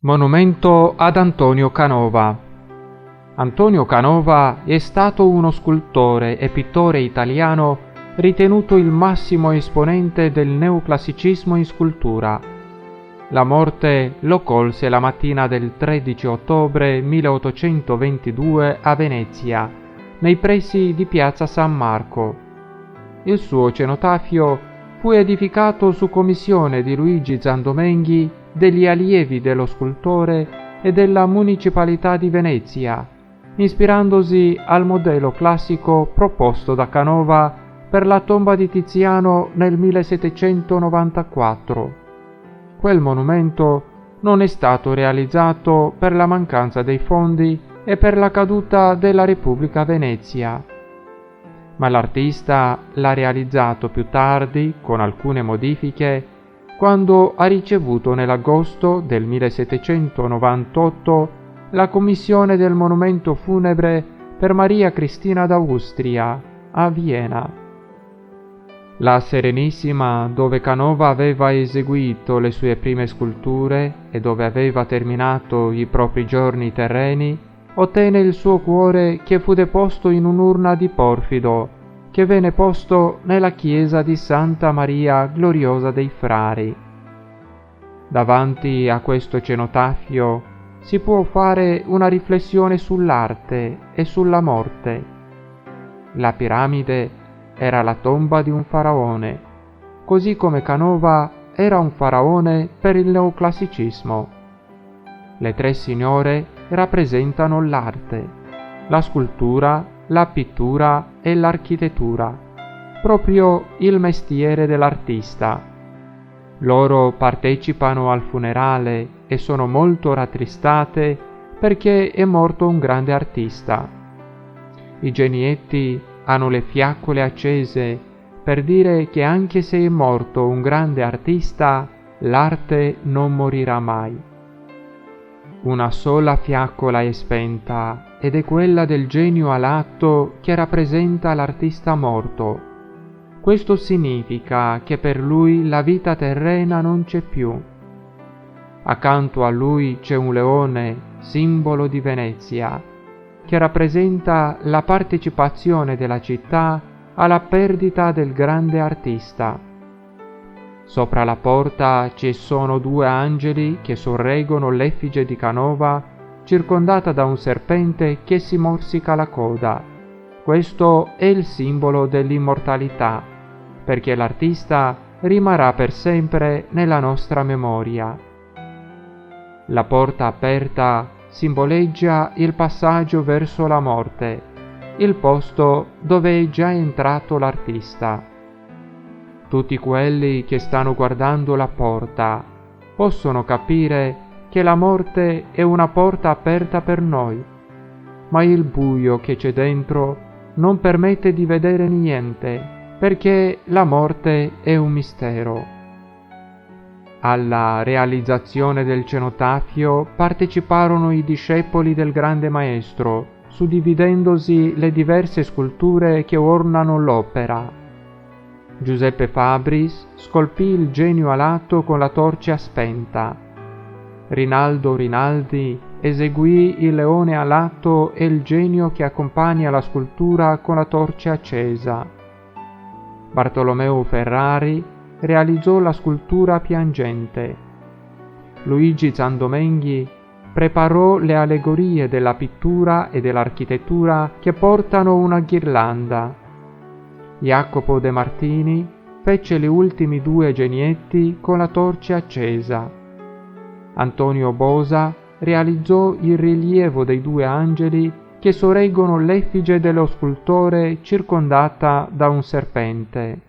Monumento ad Antonio Canova. Antonio Canova è stato uno scultore e pittore italiano ritenuto il massimo esponente del neoclassicismo in scultura. La morte lo colse la mattina del 13 ottobre 1822 a Venezia, nei pressi di piazza San Marco. Il suo cenotafio fu edificato su commissione di Luigi Zandomenghi, degli allievi dello scultore e della Municipalità di Venezia, ispirandosi al modello classico proposto da Canova per la tomba di Tiziano nel 1794. Quel monumento non è stato realizzato per la mancanza dei fondi e per la caduta della Repubblica Venezia, ma l'artista l'ha realizzato più tardi, con alcune modifiche, quando ha ricevuto nell'agosto del 1798 la commissione del monumento funebre per Maria Cristina d'Austria a Vienna. La Serenissima, dove Canova aveva eseguito le sue prime sculture e dove aveva terminato i propri giorni terreni, ottenne il suo cuore, che fu deposto in un'urna di porfido che venne posto nella chiesa di Santa Maria Gloriosa dei Frari. Davanti a questo cenotafio si può fare una riflessione sull'arte e sulla morte. La piramide era la tomba di un faraone, così come Canova era un faraone per il neoclassicismo. Le tre signore rappresentano l'arte, la scultura, la pittura e l'architettura, proprio il mestiere dell'artista. Loro partecipano al funerale e sono molto rattristate perché è morto un grande artista. I genietti hanno le fiaccole accese per dire che anche se è morto un grande artista, l'arte non morirà mai. Una sola fiaccola è spenta ed è quella del genio all'atto che rappresenta l'artista morto. Questo significa che per lui la vita terrena non c'è più. Accanto a lui c'è un leone, simbolo di Venezia, che rappresenta la partecipazione della città alla perdita del grande artista. Sopra la porta ci sono due angeli che sorreggono l'effigie di Canova, circondata da un serpente che si morsica la coda. Questo è il simbolo dell'immortalità, perché l'artista rimarrà per sempre nella nostra memoria. La porta aperta simboleggia il passaggio verso la morte, il posto dove è già entrato l'artista. Tutti quelli che stanno guardando la porta possono capire che la morte è una porta aperta per noi, ma il buio che c'è dentro non permette di vedere niente, perché la morte è un mistero. Alla realizzazione del cenotafio parteciparono i discepoli del grande maestro, suddividendosi le diverse sculture che ornano l'opera. Giuseppe Fabris scolpì il genio alato con la torcia spenta. Rinaldo Rinaldi eseguì il leone alato e il genio che accompagna la scultura con la torcia accesa. Bartolomeo Ferrari realizzò la scultura piangente. Luigi Zandomenghi preparò le allegorie della pittura e dell'architettura che portano una ghirlanda. Jacopo De Martini fece gli ultimi due genietti con la torcia accesa. Antonio Bosa realizzò il rilievo dei due angeli che sorreggono l'effigie dello scultore circondata da un serpente.